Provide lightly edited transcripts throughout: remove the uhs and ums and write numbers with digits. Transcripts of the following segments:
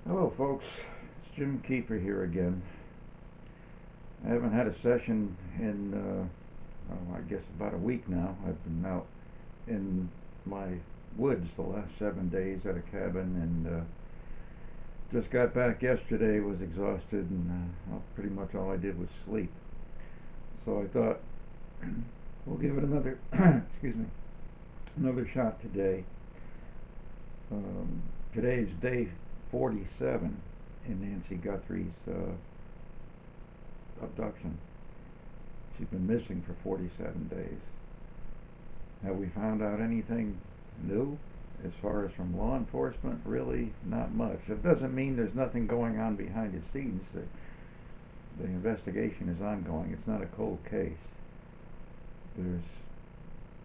Hello, folks. It's Jim Kiefer here again. I haven't had a session in, I guess about a week now. I've been out in my woods the last 7 days at a cabin, and just got back yesterday. Was exhausted, and well, pretty much all I did was sleep. So I thought we'll give it another, excuse me, another shot today. Um, Today's day 47 in Nancy Guthrie's abduction. She's been missing for 47 days. Have we found out anything new as far as from law enforcement? Really, not much. It doesn't mean there's nothing going on behind the scenes. The investigation is ongoing. It's not a cold case. There's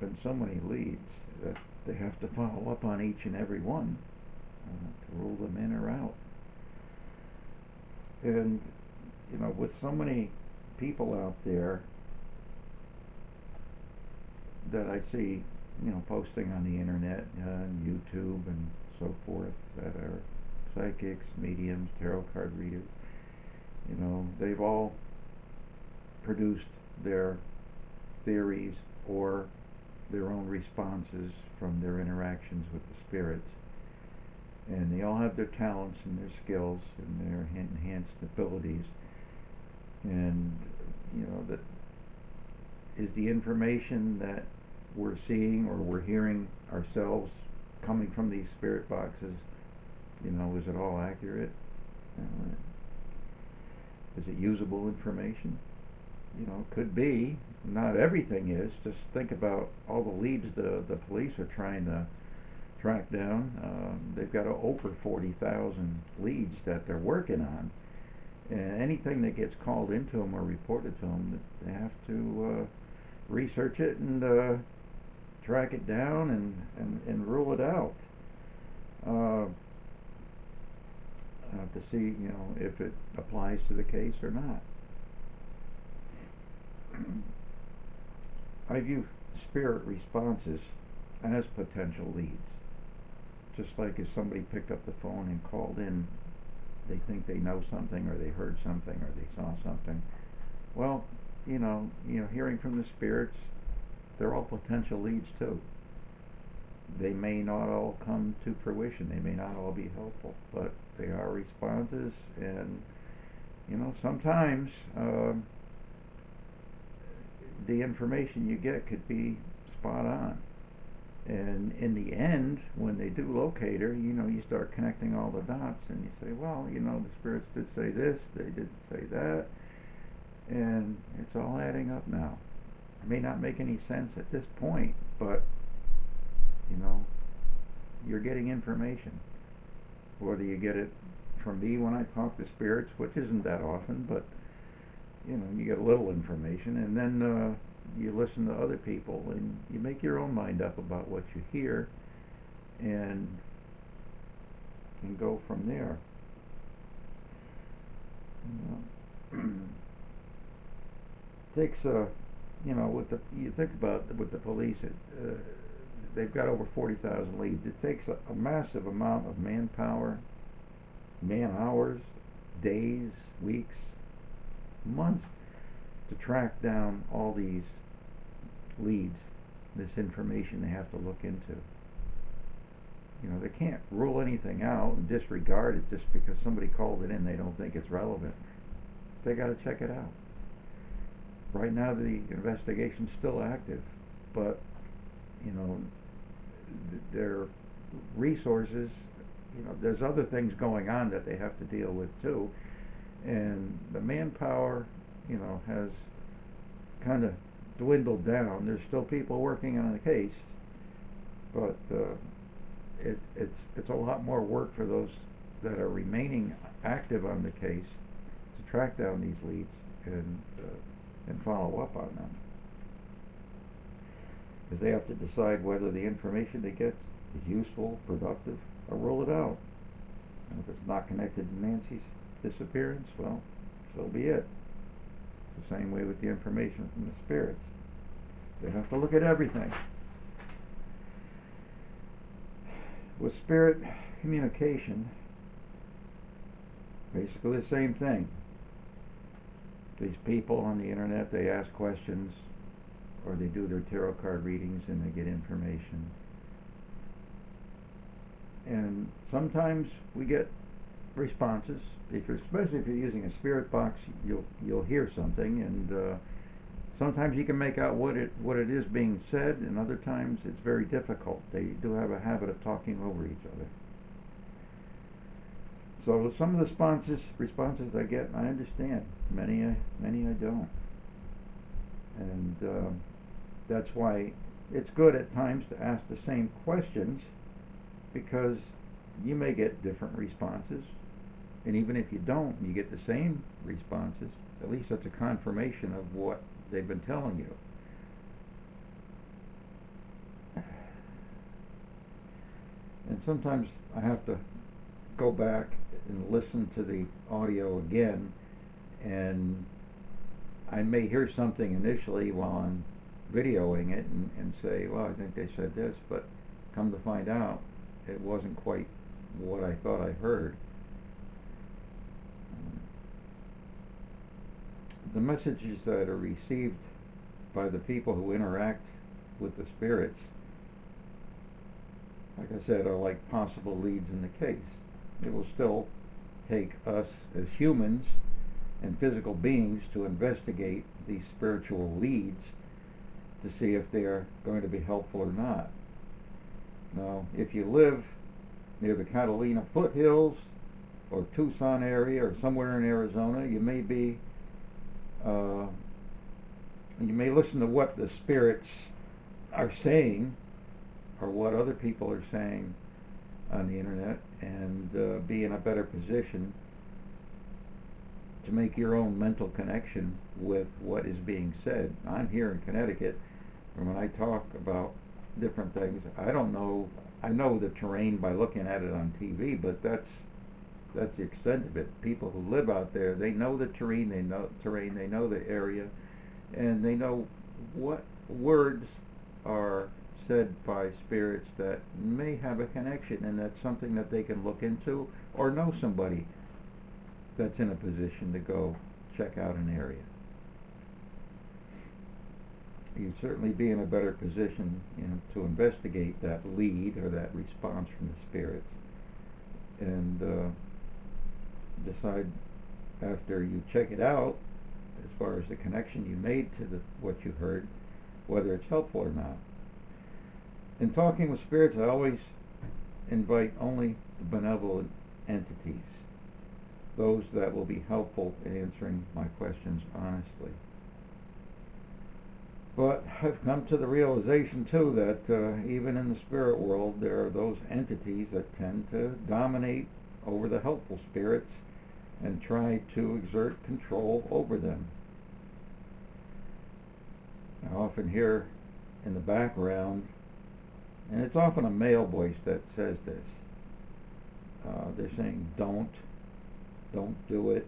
been so many leads that they have to follow up on each and every one to rule them in or out. And, with so many people out there that I see, posting on the internet, YouTube and so forth, that are psychics, mediums, tarot card readers, they've all produced their theories or their own responses from their interactions with the spirits. And they all have their talents and their skills and their enhanced abilities. And, that is the information that we're seeing or we're hearing ourselves coming from these spirit boxes, is it all accurate? Is it usable information? Could be. Not everything is. Just think about all the leads the police are trying to track down. They've got over 40,000 leads that they're working on. And anything that gets called into them or reported to them, they have to research it and track it down and rule it out to see, if it applies to the case or not. I view spirit responses as potential leads. Just like if somebody picked up the phone and called in, they think they know something or they heard something or they saw something. Well, hearing from the spirits, they're all potential leads too. They may not all come to fruition. They may not all be helpful, but they are responses. And, sometimes the information you get could be spot on. And in the end, when they do locate her, you start connecting all the dots and you say, well, the spirits did say this, they did say that, and it's all adding up now. It may not make any sense at this point, but, you're getting information. Whether you get it from me when I talk to spirits, which isn't that often, but, you get a little information, and then you listen to other people and you make your own mind up about what you hear and can go from there. Takes you think about with the police, they've got over 40,000 leads. It takes a massive amount of manpower, man hours, days, weeks, months to track down all these leads, this information they have to look into. They can't rule anything out and disregard it just because somebody called it in. They don't think it's relevant. They got to check it out. Right now the investigation's still active, but their resources, there's other things going on that they have to deal with too, and the manpower, has kind of dwindled down. There's still people working on the case, but it's a lot more work for those that are remaining active on the case to track down these leads and follow up on them, because they have to decide whether the information they get is useful, productive, or rule it out. And if it's not connected to Nancy's disappearance, well, so be it. It's the same way with the information from the spirits. They have to look at everything. With spirit communication, Basically the same thing. These people on the internet, they ask questions, or they do their tarot card readings and they get information. And sometimes we get responses. Especially if you're using a spirit box, you'll hear something, and sometimes you can make out what it is being said, and other times it's very difficult. They do have a habit of talking over each other. So some of the responses I get, I understand. Many I don't. And that's why it's good at times to ask the same questions, because you may get different responses. And even if you don't, you get the same responses, at least that's a confirmation of what they've been telling you. And sometimes I have to go back and listen to the audio again, and I may hear something initially while I'm videoing it and say, well, I think they said this, but come to find out it wasn't quite what I thought I heard. The messages that are received by the people who interact with the spirits, like I said, are like possible leads in the case. It will still take us as humans and physical beings to investigate these spiritual leads to see if they are going to be helpful or not. Now, if you live near the Catalina foothills or Tucson area or somewhere in Arizona, you may listen to what the spirits are saying or what other people are saying on the internet, and be in a better position to make your own mental connection with what is being said. I'm here in Connecticut, and when I talk about different things, I know the terrain by looking at it on TV, but that's the extent of it. People who live out there, they know the terrain, they know the area, and they know what words are said by spirits that may have a connection, and that's something that they can look into, or know somebody that's in a position to go check out an area. You'd certainly be in a better position, to investigate that lead or that response from the spirits, and decide after you check it out, as far as the connection you made to what you heard, whether it's helpful or not. In talking with spirits, I always invite only the benevolent entities, those that will be helpful in answering my questions honestly. But I've come to the realization too that even in the spirit world, there are those entities that tend to dominate over the helpful spirits and try to exert control over them. I often hear in the background, and it's often a male voice that says this. They're saying, don't do it,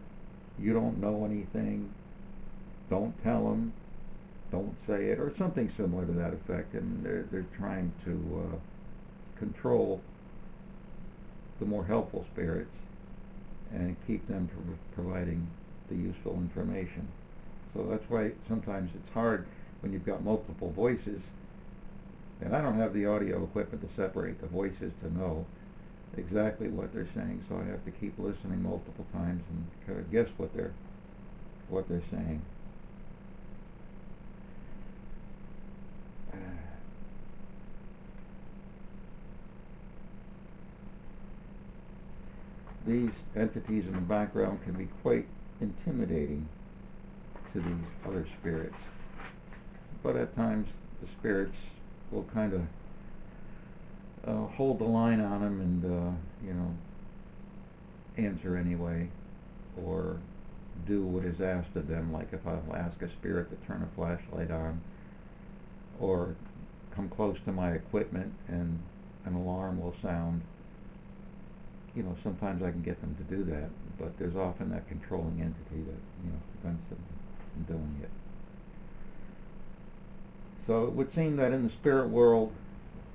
you don't know anything, don't tell them, don't say it, or something similar to that effect, and they're trying to control the more helpful spirits and keep them from providing the useful information. So that's why sometimes it's hard when you've got multiple voices, and I don't have the audio equipment to separate the voices to know exactly what they're saying, so I have to keep listening multiple times and try to guess what they're saying. These entities in the background can be quite intimidating to these other spirits, but at times the spirits will kind of hold the line on them and answer anyway, or do what is asked of them. Like if I'll ask a spirit to turn a flashlight on, or come close to my equipment and an alarm will sound, sometimes I can get them to do that, but there's often that controlling entity that prevents them from doing it. So it would seem that in the spirit world,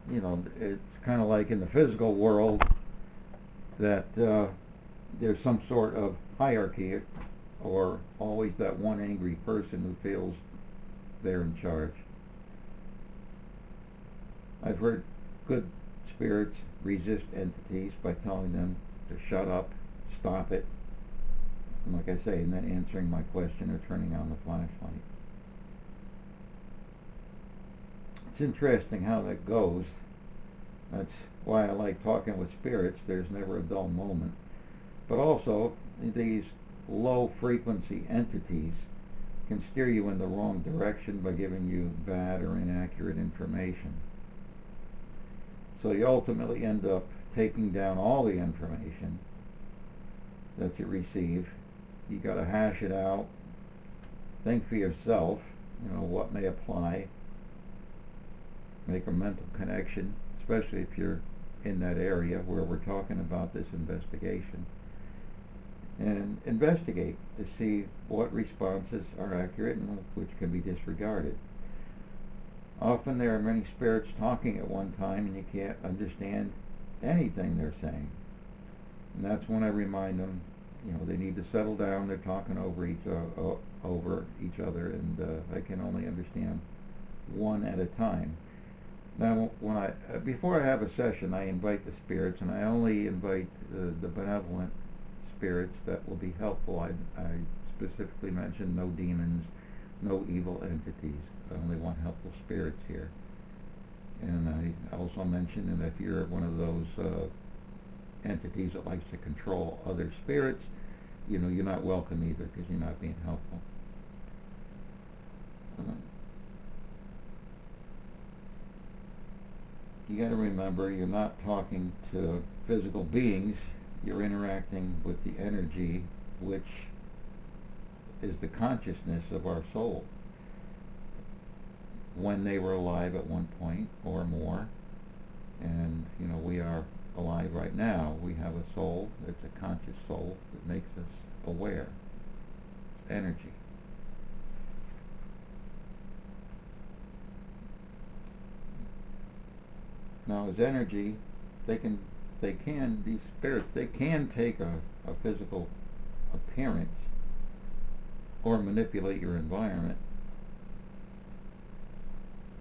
it's kind of like in the physical world, that there's some sort of hierarchy, or always that one angry person who feels they're in charge. I've heard good spirits resist entities by telling them to shut up, stop it, and like I say, and then answering my question or turning on the flashlight. It's interesting how that goes. That's why I like talking with spirits. There's never a dull moment. But also, these low frequency entities can steer you in the wrong direction by giving you bad or inaccurate information. So you ultimately end up taking down all the information that you receive. You got to hash it out, think for yourself, what may apply, make a mental connection, especially if you're in that area where we're talking about this investigation, and investigate to see what responses are accurate and which can be disregarded. Often there are many spirits talking at one time and you can't understand anything they're saying. And that's when I remind them, they need to settle down. They're talking over each other, and I can only understand one at a time. Now, before I have a session, I invite the spirits, and I only invite the benevolent spirits that will be helpful. I specifically mentioned no demons, no evil entities. I only want helpful spirits here. And I also mentioned that if you're one of those entities that likes to control other spirits, you're not welcome either, because you're not being helpful. You got to remember, you're not talking to physical beings. You're interacting with the energy, which is the consciousness of our soul. When they were alive at one point or more, and we are alive right now, we have a soul. It's a conscious soul that makes us aware. Energy. Now, as energy, these spirits, they can take a physical appearance or manipulate your environment.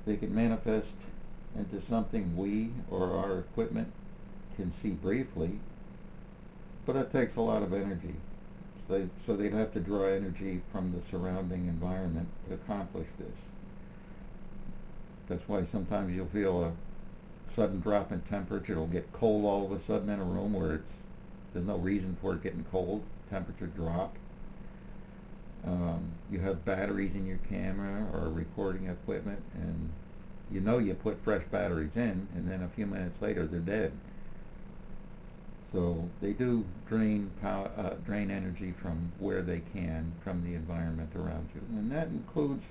They can manifest into something we or our equipment can see briefly, but it takes a lot of energy. So they'd have to draw energy from the surrounding environment to accomplish this. That's why sometimes you'll feel a sudden drop in temperature. It'll get cold all of a sudden in a room where there's no reason for it getting cold. Temperature drop. You have batteries in your camera or recording equipment, and you put fresh batteries in, and then a few minutes later they're dead. So they do drain energy from where they can from the environment around you, and that includes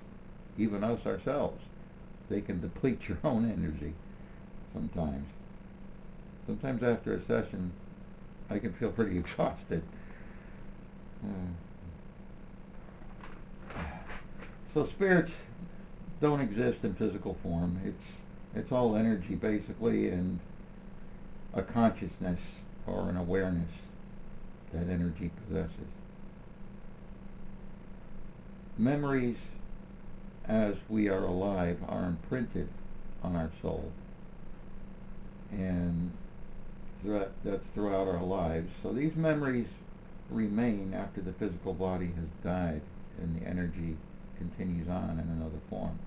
even us ourselves. They can deplete your own energy sometimes. Sometimes after a session, I can feel pretty exhausted. So spirits don't exist in physical form. It's all energy basically, and a consciousness or an awareness that energy possesses. Memories as we are alive are imprinted on our soul, and that's throughout our lives. So these memories remain after the physical body has died and the energy continues on in another form.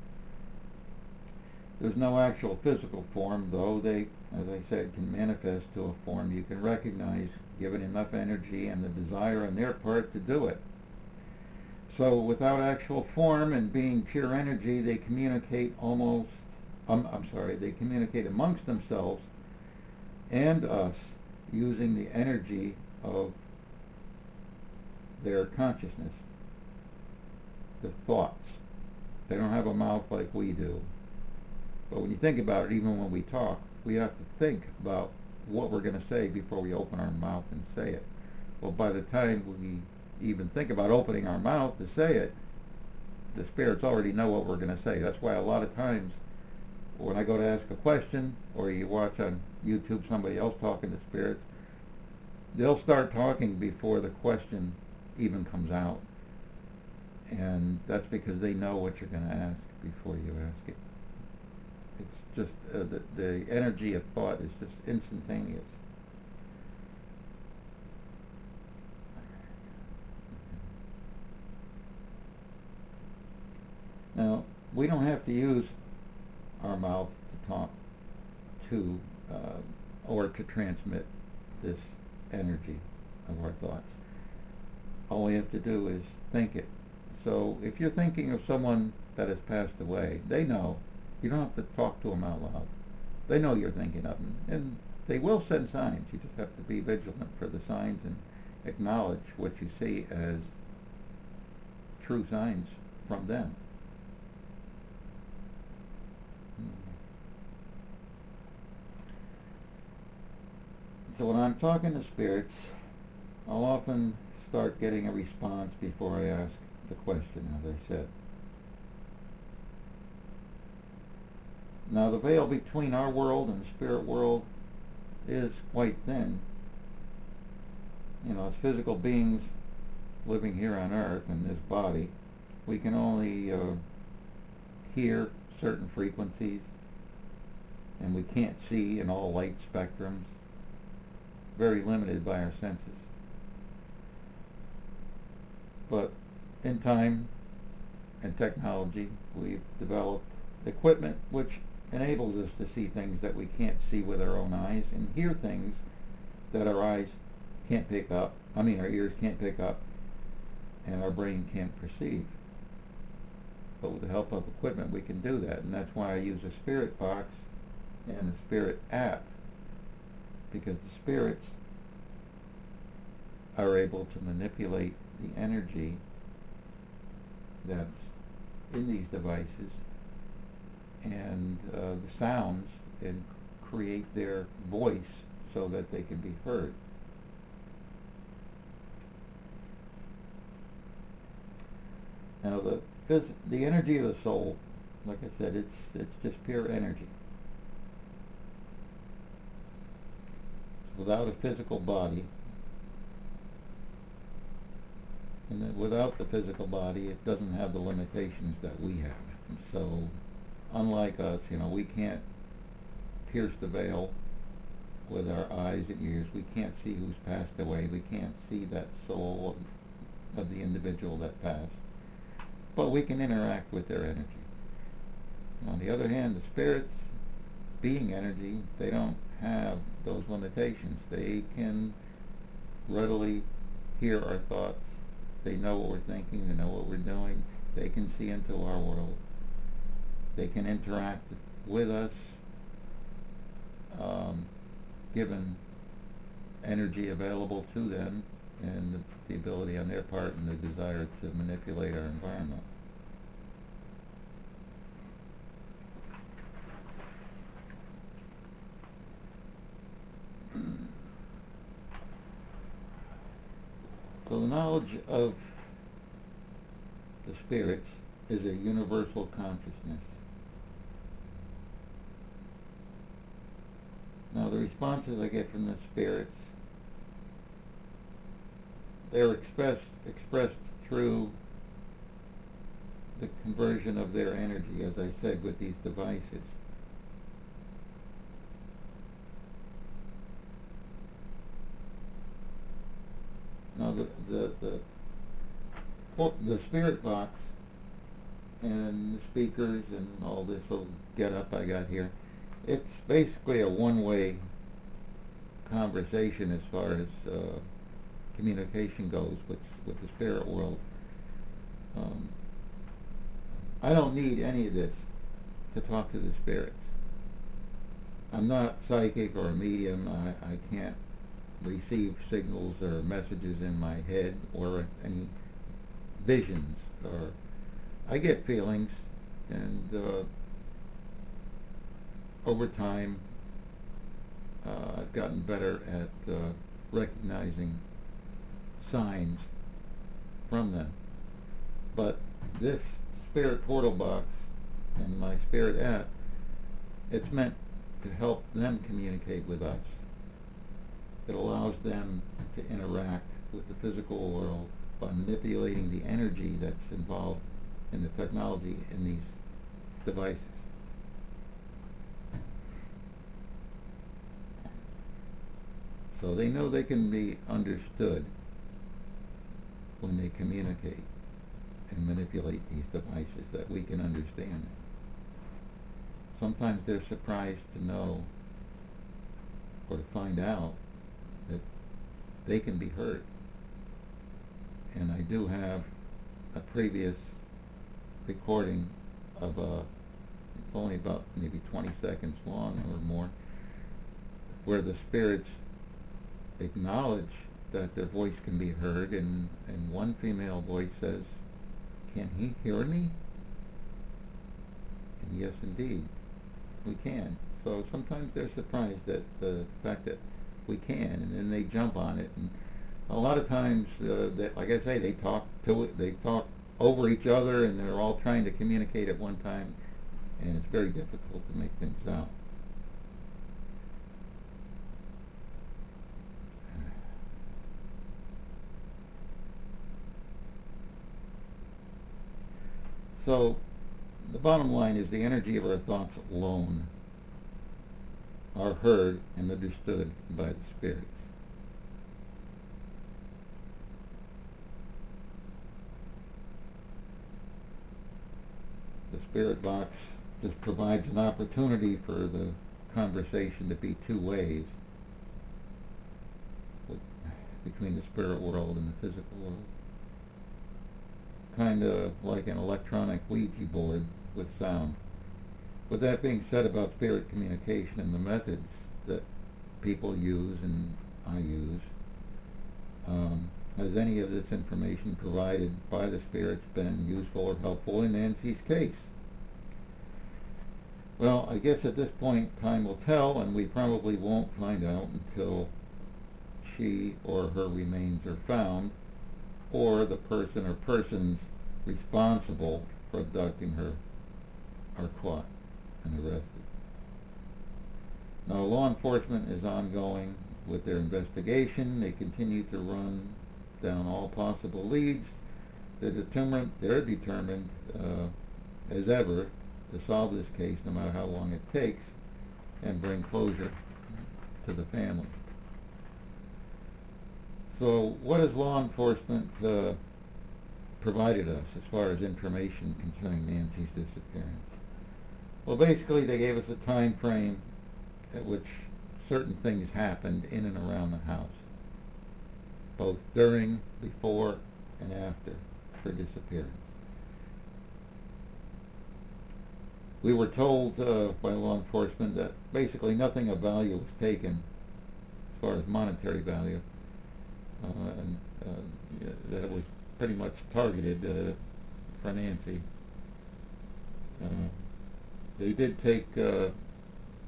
There's no actual physical form, though they, as I said, can manifest to a form you can recognize, given enough energy and the desire on their part to do it. So without actual form and being pure energy, they communicate they communicate amongst themselves and us using the energy of their consciousness, the thoughts. They don't have a mouth like we do. But when you think about it, even when we talk, we have to think about what we're going to say before we open our mouth and say it. Well, by the time we even think about opening our mouth to say it, the spirits already know what we're going to say. That's why a lot of times when I go to ask a question, or you watch on YouTube somebody else talking to spirits, they'll start talking before the question even comes out. And that's because they know what you're going to ask before you ask it. It's just, the energy of thought is just instantaneous. Now, we don't have to use our mouth to talk to, or to transmit this energy of our thoughts. All we have to do is think it. So if you're thinking of someone that has passed away, they know. You don't have to talk to them out loud. They know you're thinking of them. And they will send signs. You just have to be vigilant for the signs and acknowledge what you see as true signs from them. So when I'm talking to spirits, I'll often start getting a response before I ask the question, as I said. Now the veil between our world and the spirit world is quite thin. You know, as physical beings living here on Earth in this body, we can only hear certain frequencies, and we can't see in all light spectrums. Very limited by our senses. But in time and technology, we've developed equipment which enables us to see things that we can't see with our own eyes, and hear things that our eyes can't pick up, our ears can't pick up, and our brain can't perceive. But with the help of equipment we can do that, and that's why I use a spirit box and a spirit app, because the spirits are able to manipulate the energy that's in these devices and the sounds, and create their voice so that they can be heard. Now the energy of the soul, like I said, it's just pure energy. Without a physical body, and then without the physical body, it doesn't have the limitations that we have. And so, unlike us, we can't pierce the veil with our eyes and ears. We can't see who's passed away. We can't see that soul of the individual that passed. But we can interact with their energy. On the other hand, the spirits, being energy, they don't have those limitations. They can readily hear our thoughts. They know what we're thinking. They know what we're doing. They can see into our world. They can interact with us, given energy available to them, and the ability on their part and the desire to manipulate our environment. So the knowledge of the spirits is a universal consciousness. Now the responses I get from the spirits, they're expressed through the conversion of their energy, as I said, with these devices. Now the spirit box and the speakers and all this little get-up I got here, it's basically a one-way conversation as far as communication goes with the spirit world. I don't need any of this to talk to the spirits. I'm not psychic or a medium. I can't receive signals or messages in my head or any visions. Or I get feelings, and over time I've gotten better at recognizing signs from them. But this spirit portal box and my spirit app, it's meant to help them communicate with us. It allows them to interact with the physical world by manipulating the energy that's involved in the technology in these devices. So they know they can be understood when they communicate and manipulate these devices, that we can understand them. Sometimes they're surprised to know or to find out that they can be heard. And I do have a previous recording of it's only about maybe 20 seconds long or more, where the spirits acknowledge that their voice can be heard, and one female voice says, "Can he hear me?" And yes, indeed, we can. So sometimes they're surprised at the fact that we can, and then they jump on it. And a lot of times, like I say, they talk over each other, and they're all trying to communicate at one time, and it's very difficult to make things out. So the bottom line is the energy of our thoughts alone are heard and understood by the spirits. The spirit box just provides an opportunity for the conversation to be two ways between the spirit world and the physical world. Kind of like an electronic Ouija board with sound. With that being said about spirit communication and the methods that people use and I use, has any of this information provided by the spirits been useful or helpful in Nancy's case? Well, I guess at this point time will tell, and we probably won't find out until she or her remains are found, or the person or persons responsible for abducting her are caught and arrested. Now, law enforcement is ongoing with their investigation. They continue to run down all possible leads. They're determined as ever to solve this case, no matter how long it takes, and bring closure to the family. So what has law enforcement provided us as far as information concerning Nancy's disappearance? Well, basically they gave us a time frame at which certain things happened in and around the house, both during, before, and after her disappearance. We were told by law enforcement that basically nothing of value was taken as far as monetary value, and that it was pretty much targeted for Nancy. They did take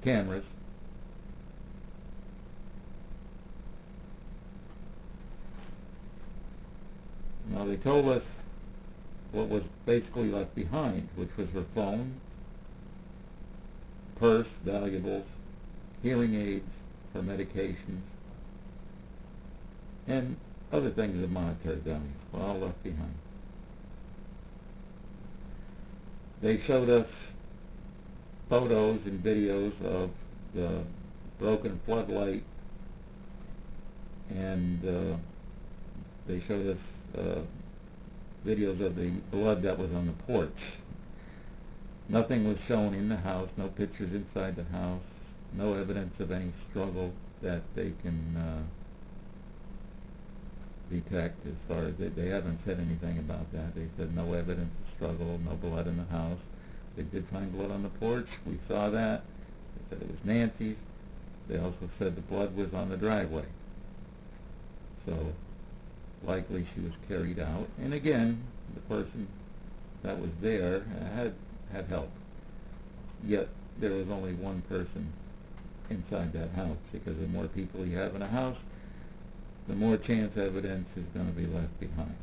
cameras. Now they told us what was basically left behind, which was her phone, purse, valuables, hearing aids, her medications, and other things of monetary value were all left behind. They showed us photos and videos of the broken floodlight, and they showed us videos of the blood that was on the porch. Nothing was shown in the house, no pictures inside the house, no evidence of any struggle that they can detect as far as they haven't said anything about that. They said no evidence of struggle, no blood in the house. They did find blood on the porch. We saw that. They said it was Nancy's. They also said the blood was on the driveway. So likely she was carried out. And again, the person that was there had help. Yet there was only one person inside that house, because the more people you have in a house, the more chance evidence is going to be left behind.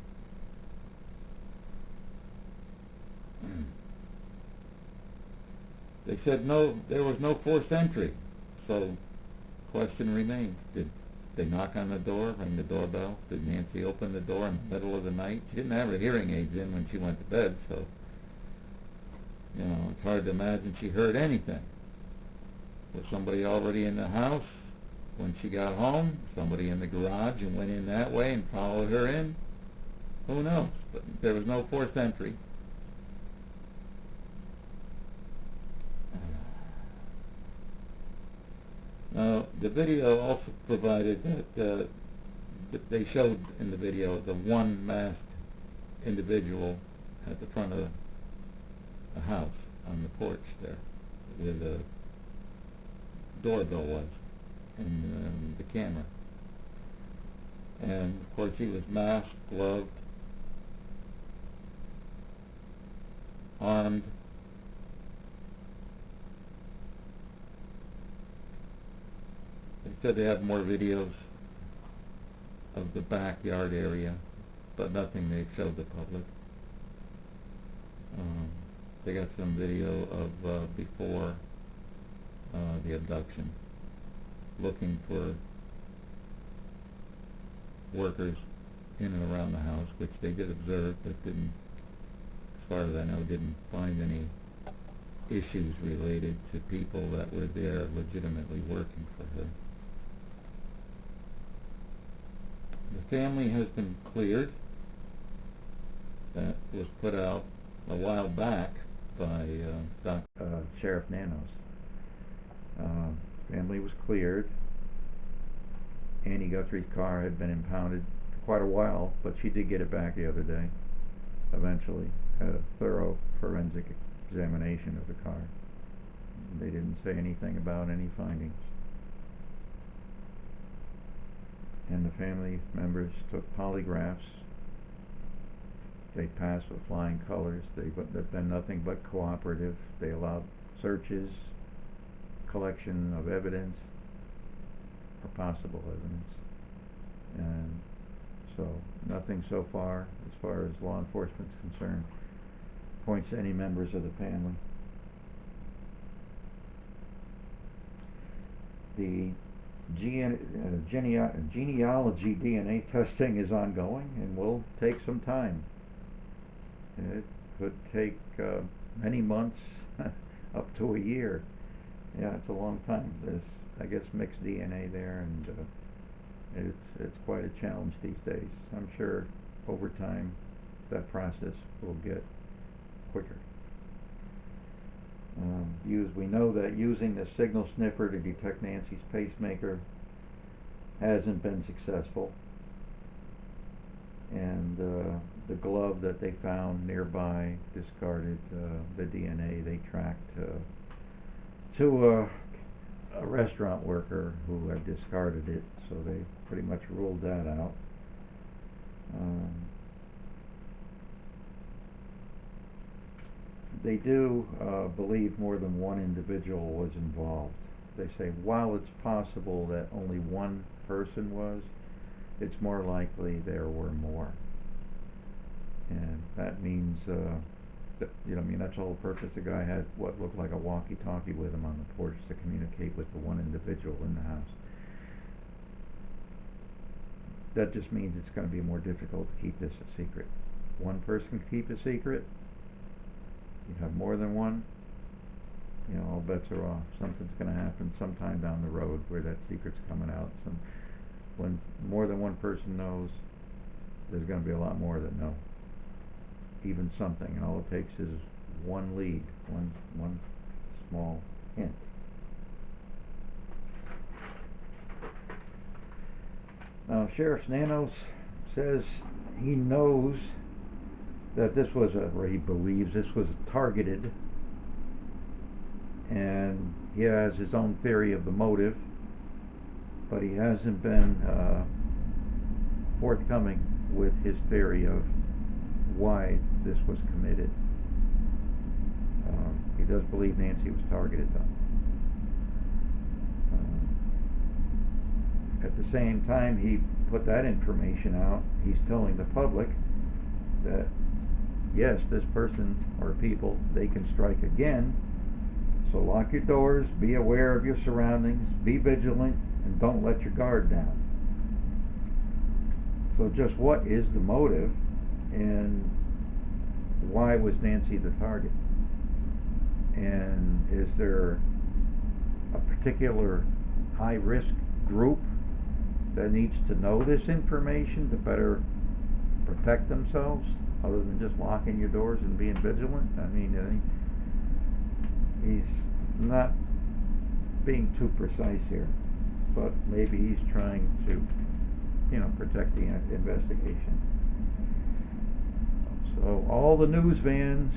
They said no, there was no forced entry. So question remains, did They knock on the door, ring the doorbell. Did Nancy open the door in the middle of the night? She didn't have her hearing aids in when she went to bed, so, it's hard to imagine she heard anything. Was somebody already in the house when she got home? Somebody in the garage and went in that way and followed her in? Who knows? But there was no forced entry. Now, the video also provided that they showed in the video the one masked individual at the front of the house on the porch there, where the doorbell was, and the camera. And of course he was masked, gloved, armed. They said they have more videos of the backyard area, but nothing they showed the public. They got some video of before the abduction, looking for workers in and around the house, which they did observe, but didn't, as far as I know, didn't find any issues related to people that were there legitimately working for her. The family has been cleared. That was put out a while back by Sheriff Nanos. Family was cleared. Annie Guthrie's car had been impounded for quite a while, but she did get it back the other day, eventually. Had a thorough forensic examination of the car. They didn't say anything about any findings. And the family members took polygraphs. They passed with flying colors. They've been nothing but cooperative. They allowed searches, collection of evidence, or possible evidence. And so nothing so far as law enforcement is concerned, points to any members of the family. The genealogy DNA testing is ongoing and will take some time. It could take many months, up to a year. Yeah, it's a long time. There's, I guess, mixed DNA there, and it's quite a challenge these days. I'm sure over time that process will get quicker. We know that using the signal sniffer to detect Nancy's pacemaker hasn't been successful, and the glove that they found nearby discarded the DNA they tracked to a restaurant worker who had discarded it, so they pretty much ruled that out. They do believe more than one individual was involved. They say while it's possible that only one person was, it's more likely there were more. And that means, that's the whole purpose. The guy had what looked like a walkie-talkie with him on the porch to communicate with the one individual in the house. That just means it's going to be more difficult to keep this a secret. One person can keep a secret. You have more than one, all bets are off. Something's going to happen sometime down the road where that secret's coming out. When more than one person knows, there's going to be a lot more that know. Even something, and all it takes is one lead, one small hint. Now, Sheriff Nanos says he knows that this was or he believes this was targeted, and he has his own theory of the motive, but he hasn't been forthcoming with his theory of why this was committed. He does believe Nancy was targeted, though. At the same time he put that information out, he's telling the public that yes, this person or people, they can strike again, so lock your doors, be aware of your surroundings, be vigilant, and don't let your guard down. So just what is the motive, and why was Nancy the target? And is there a particular high-risk group that needs to know this information to better protect themselves, other than just locking your doors and being vigilant? I mean, he's not being too precise here, but maybe he's trying to, protect the investigation. So all the news vans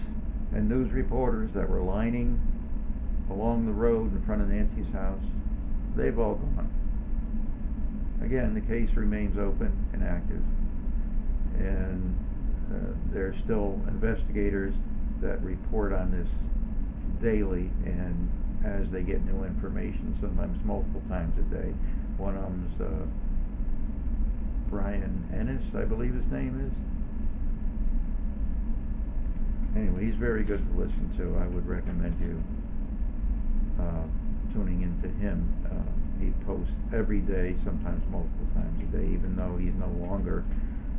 and news reporters that were lining along the road in front of Nancy's house, they've all gone. Again, the case remains open and active, and there's still investigators that report on this daily, and as they get new information, sometimes multiple times a day. One of them's Brian Ennis, I believe his name is. Anyway, he's very good to listen to. I would recommend you tuning into him. He posts every day, sometimes multiple times a day, even though he's no longer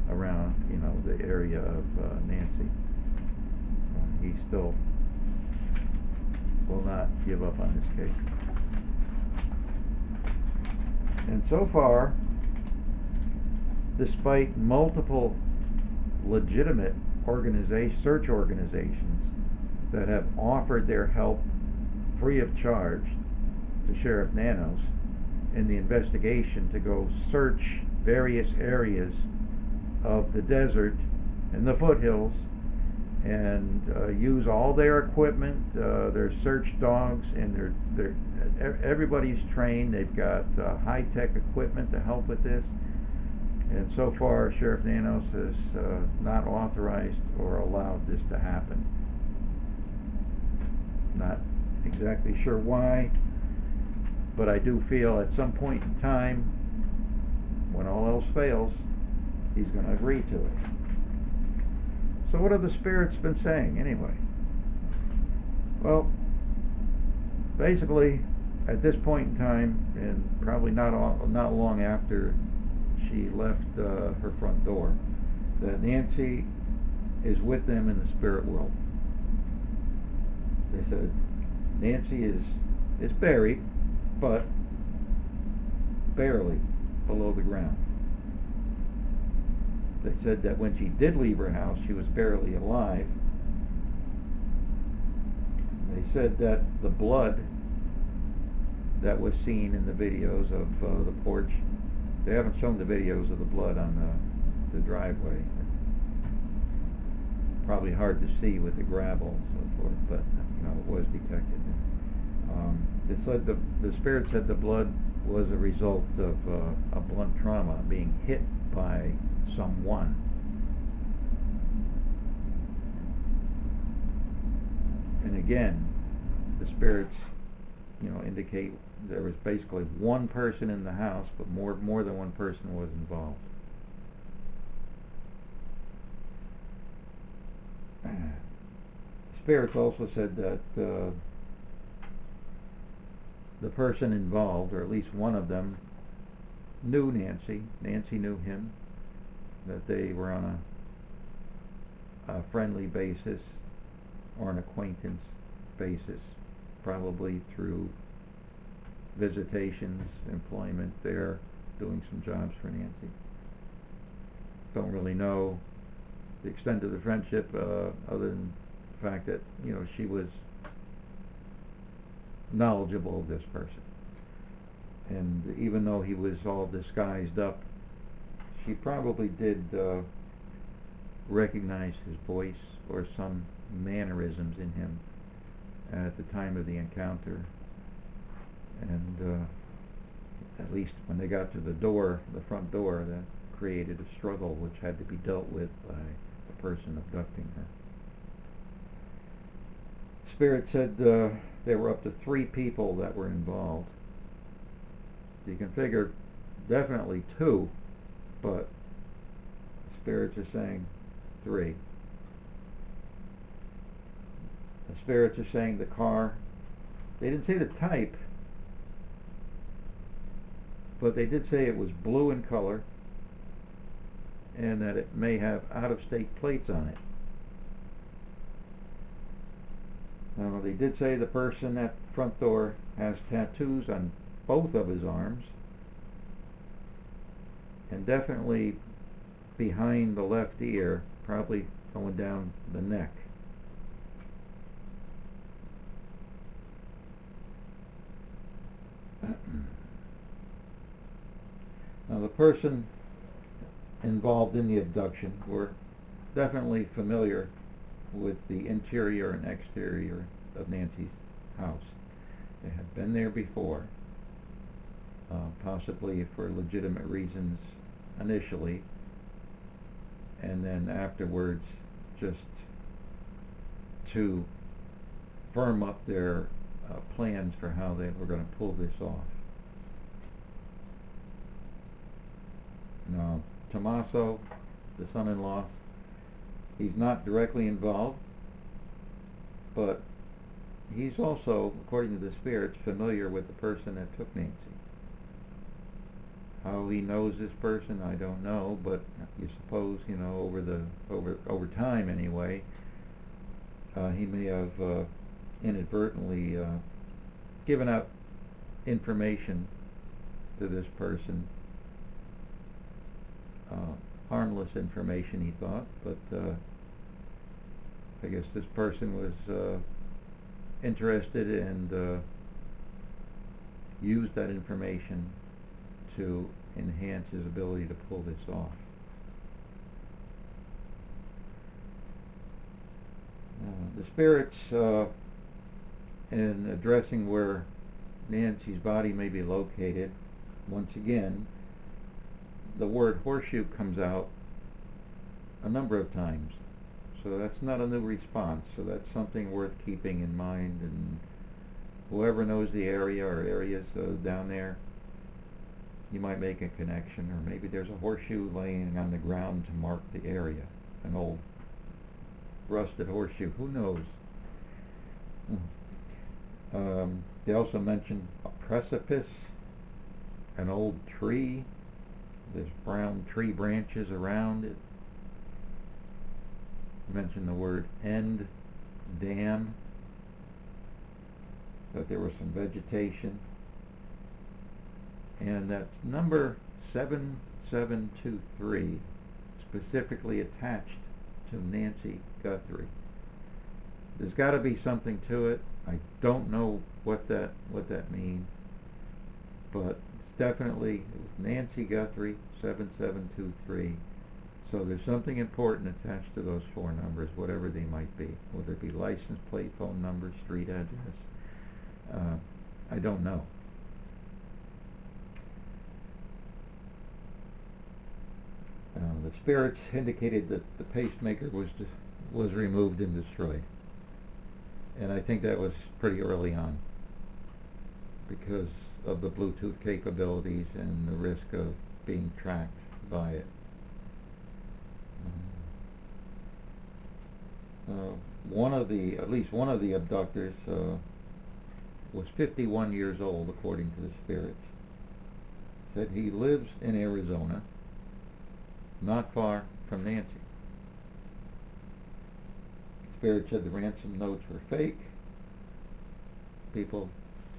around, the area of Nancy. He still will not give up on this case. And so far, despite multiple legitimate search organizations that have offered their help free of charge to Sheriff Nanos in the investigation to go search various areas of the desert and the foothills and use all their equipment, their search dogs, and everybody's trained. They've got high-tech equipment to help with this. And so far, Sheriff Nanos has not authorized or allowed this to happen. Not exactly sure why, but I do feel at some point in time, when all else fails, he's going to agree to it. So what have the spirits been saying anyway? Well, basically, at this point in time, and probably not long after she left her front door, that Nancy is with them in the spirit world. They said Nancy is buried, but barely below the ground. They said that when she did leave her house, she was barely alive. They said that the blood that was seen in the videos of the porch, they haven't shown the videos of the blood on the driveway. Probably hard to see with the gravel and so forth, but it was detected. It said the spirit said the blood was a result of a blunt trauma, being hit by someone. And again, the spirits, indicate there was basically one person in the house, but more than one person was involved. Spirits also said that the person involved, or at least one of them, knew Nancy. Nancy knew him, that they were on a friendly basis or an acquaintance basis, probably through visitations, employment there, doing some jobs for Nancy. Don't really know the extent of the friendship, other than the fact that she was knowledgeable of this person, and even though he was all disguised up, she probably did recognize his voice or some mannerisms in him at the time of the encounter. And at least when they got to the front door, that created a struggle which had to be dealt with by the person abducting her. Spirit said there were up to 3 people that were involved. You can figure definitely 2, but spirits are saying 3. The spirits are saying the car, they didn't say the type, but they did say it was blue in color, and that it may have out-of-state plates on it. Now, they did say the person at the front door has tattoos on both of his arms, and definitely behind the left ear, probably going down the neck. Now, the person involved in the abduction were definitely familiar with the interior and exterior of Nancy's house. They had been there before, possibly for legitimate reasons initially, and then afterwards just to firm up their plans for how they were going to pull this off. Now, Tommaso, the son-in-law, he's not directly involved, but he's also, according to the spirits, familiar with the person that took Nancy. How he knows this person, I don't know, but you suppose, you know, over time anyway, he may have inadvertently given out information to this person. Harmless information, he thought, but I guess this person was interested and used that information to enhance his ability to pull this off. The spirits, in addressing where Nancy's body may be located, once again, the word horseshoe comes out a number of times. So that's not a new response. So that's something worth keeping in mind. And whoever knows the area or areas down there, you might make a connection. Or maybe there's a horseshoe laying on the ground to mark the area. An old rusted horseshoe. Who knows? They also mentioned a precipice, an old tree. There's brown tree branches around it. Mentioned the word end, dam, that there was some vegetation. And that's number 7723, specifically attached to Nancy Guthrie. There's got to be something to it. I don't know what that means, but it's definitely it was Nancy Guthrie 7723. So there's something important attached to those four numbers, whatever they might be, whether it be license plate, phone number, street address. I don't know. The spirits indicated that the pacemaker was removed and destroyed. And I think that was pretty early on because of the Bluetooth capabilities and the risk of being tracked by it. At least one of the abductors was 51 years old, according to the spirits. Said he lives in Arizona, not far from Nancy. Spirit said the ransom notes were fake. People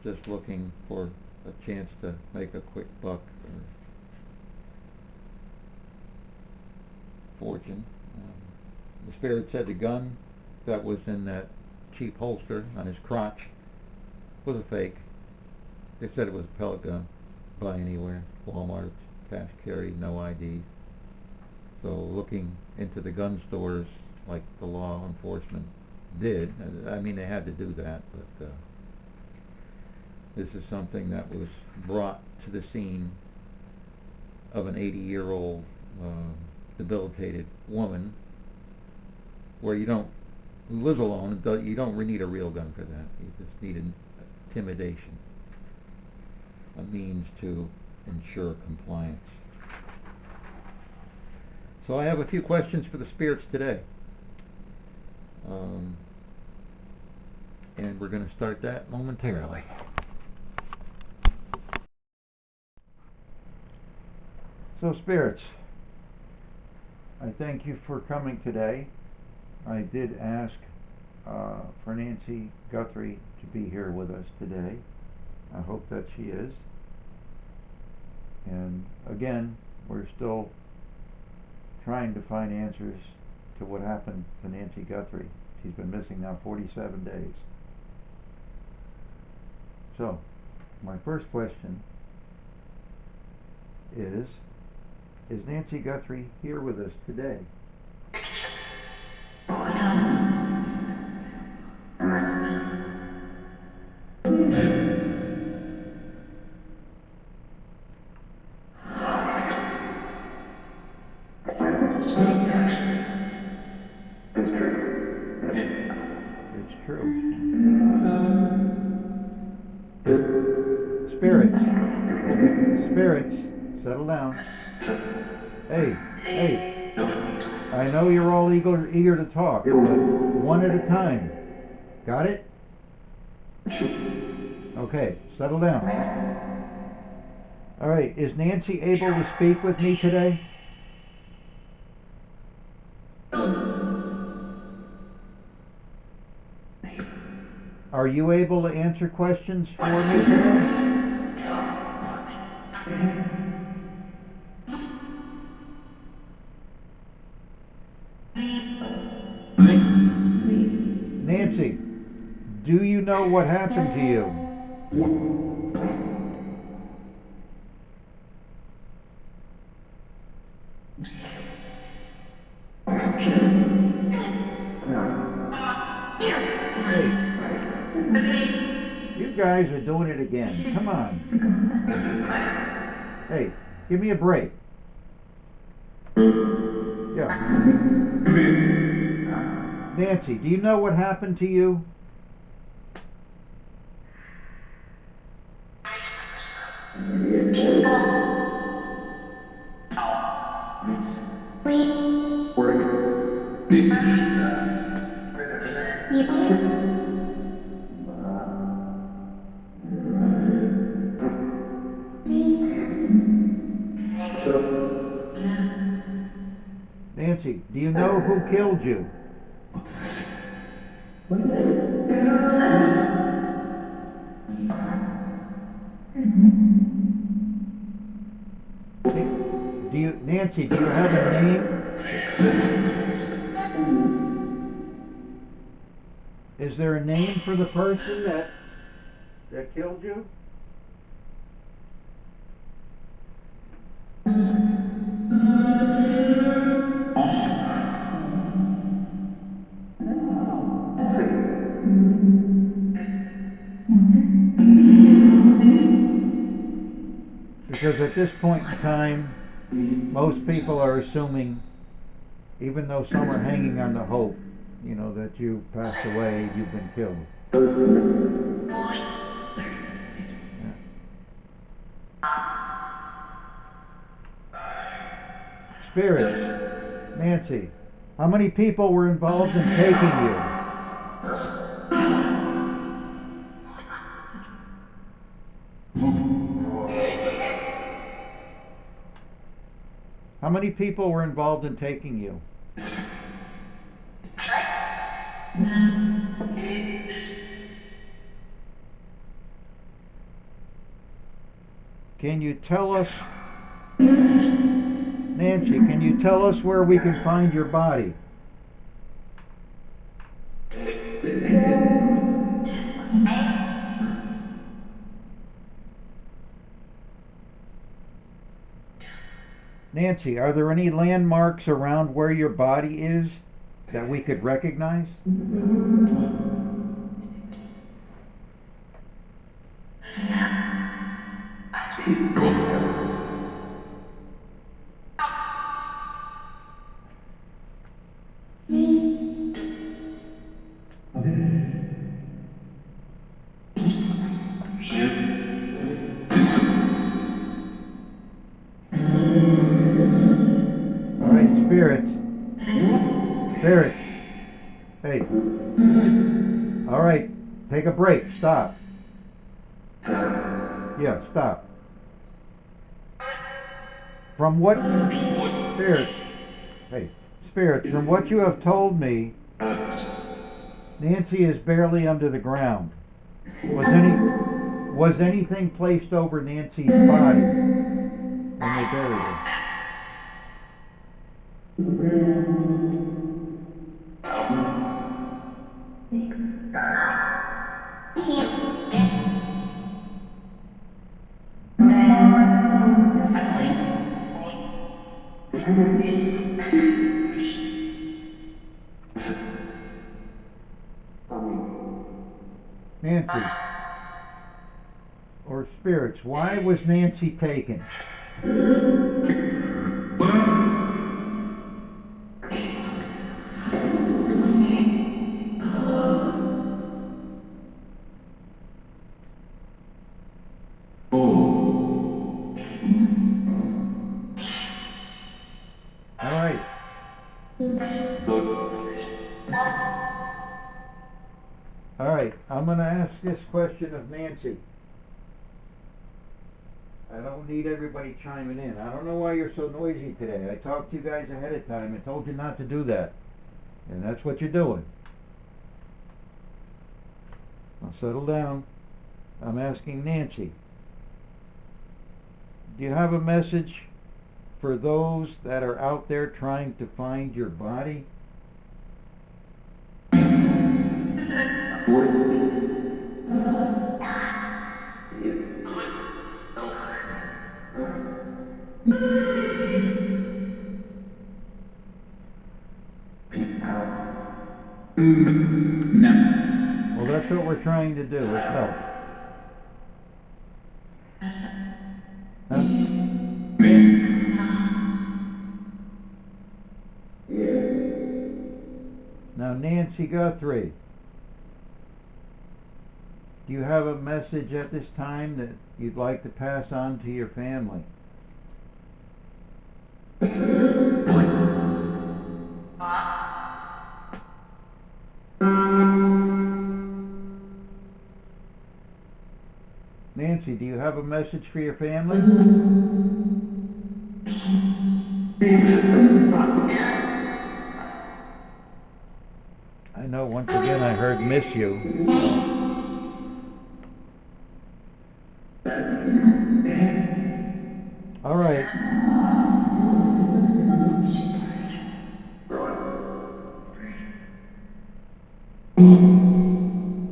just looking for a chance to make a quick buck or fortune. The spirit said the gun that was in that cheap holster on his crotch was a fake. They said it was a pellet gun. Buy anywhere, Walmart, cash carry, no ID. So looking into the gun stores like the law enforcement did, I mean they had to do that, but this is something that was brought to the scene of an 80-year-old debilitated woman where who lives alone, you don't really need a real gun for that. You just need intimidation, a means to ensure compliance. So I have a few questions for the spirits today. And we're going to start that momentarily. So spirits, I thank you for coming today. I did ask for Nancy Guthrie to be here with us today. I hope that she is. And again, we're still trying to find answers to what happened to Nancy Guthrie. She's been missing now 47 days. So, my first question is Nancy Guthrie here with us today? It's true. Spirits, settle down. Hey, I know you're all eager to talk, but one at a time. Got it? Okay, settle down. All right, is Nancy able to speak with me today? Are you able to answer questions for me today? Nancy, do you know what happened to you? Hey, you guys are doing it again. Come on. Hey, give me a break. Yeah. Nancy, do you know what happened to you? Nancy, do you know who killed you? Nancy, do you have a name? Is there a name for the person that killed you? Because at this point in time, most people are assuming, even though some are hanging on the hope, you know, that you passed away, you've been killed. Spirits, Nancy, how many people were involved in taking you? How many people were involved in taking you? Can you tell us, Nancy, can you tell us where we can find your body? Nancy, are there any landmarks around where your body is that we could recognize? All right, spirits, hey, all right, take a break, stop. Yeah, stop. From what, spirits, Hey, Spirit, from what you have told me, Nancy is barely under the ground. Was anything placed over Nancy's body when they buried her? Nancy, or spirits, why was Nancy taken? All right. All right, I'm going to ask this question of Nancy. I don't need everybody chiming in. I don't know why you're so noisy today. I talked to you guys ahead of time and told you not to do that. And that's what you're doing. Now settle down. I'm asking Nancy. Do you have a message for those that are out there trying to find your body? No. Well, that's what we're trying to do, is help. Huh? Now, Nancy Guthrie, do you have a message at this time that you'd like to pass on to your family? Nancy, do you have a message for your family? I know, once again, I heard miss you. All right.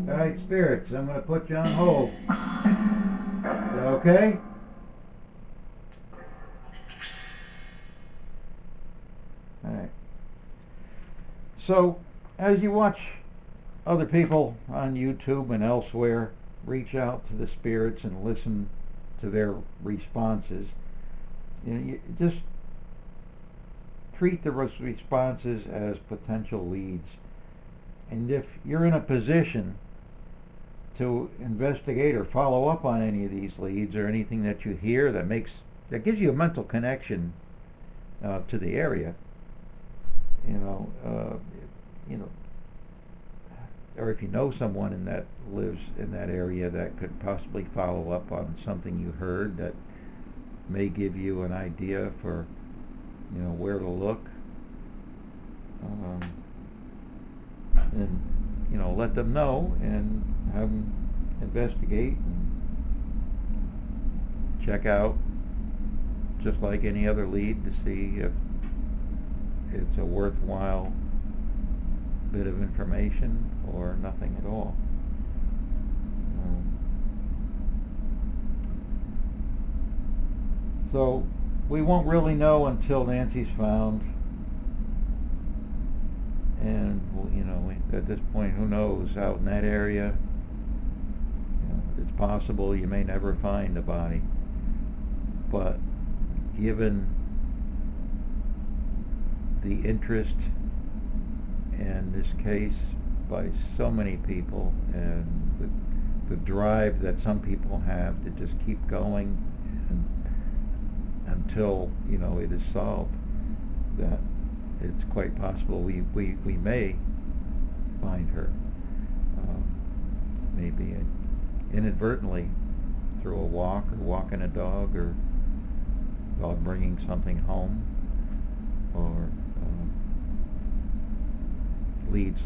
All right, spirits, I'm going to put you on hold. Is that okay? All right. So, as you watch other people on YouTube and elsewhere reach out to the spirits and listen to their responses, you just treat the responses as potential leads. And if you're in a position to investigate or follow up on any of these leads or anything that you hear that gives you a mental connection to the area, or if you know someone that lives in that area that could possibly follow up on something you heard that may give you an idea for where to look, and let them know and have them investigate and check out, just like any other lead, to see if it's a worthwhile bit of information or nothing at all. So we won't really know until Nancy's found, and at this point, who knows, out in that area, it's possible you may never find the body. But given the interest in this case by so many people, and the drive that some people have to just keep going until it is solved, that it's quite possible we may find her, maybe inadvertently through a walk, or walking a dog, or while bringing something home, or leads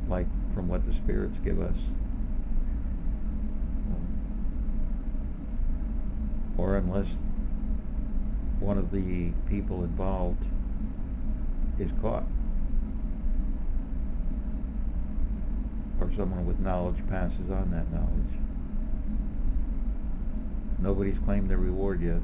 like from what the spirits give us. Or unless one of the people involved is caught, or someone with knowledge passes on that knowledge. Nobody's claimed their reward yet.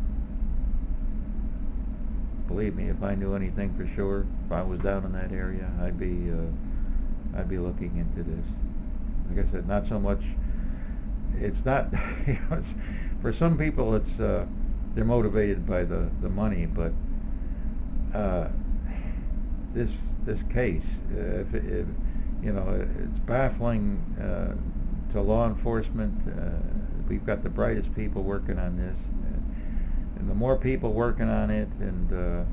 Believe me, if I knew anything for sure, if I was down in that area, I'd be looking into this. Like I said, not so much. It's not. For some people, it's they're motivated by the money, but this case, if it's baffling to law enforcement. We've got the brightest people working on this, and the more people working on it, and the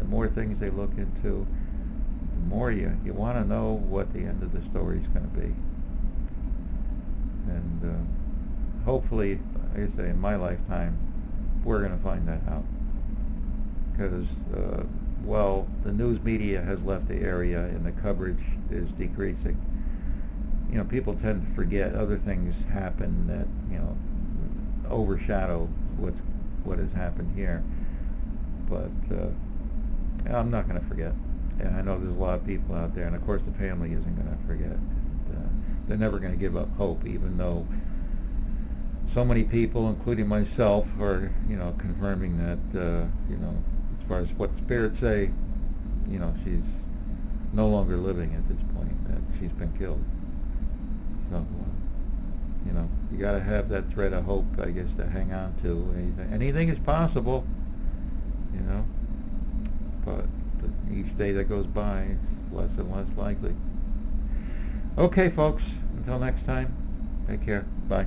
more things they look into, the more you want to know what the end of the story is going to be. And hopefully, like I say, in my lifetime, we're going to find that out. Because, well, the news media has left the area and the coverage is decreasing. People tend to forget other things happen that, overshadow what has happened here. But I'm not going to forget. And I know there's a lot of people out there, and of course the family isn't going to forget. They're never going to give up hope, even though so many people, including myself, are, confirming that, as far as what spirits say, she's no longer living at this point, that she's been killed. So, you got to have that thread of hope, I guess, to hang on to. Anything is possible, but each day that goes by, it's less and less likely. Okay, folks, until next time, take care. Bye.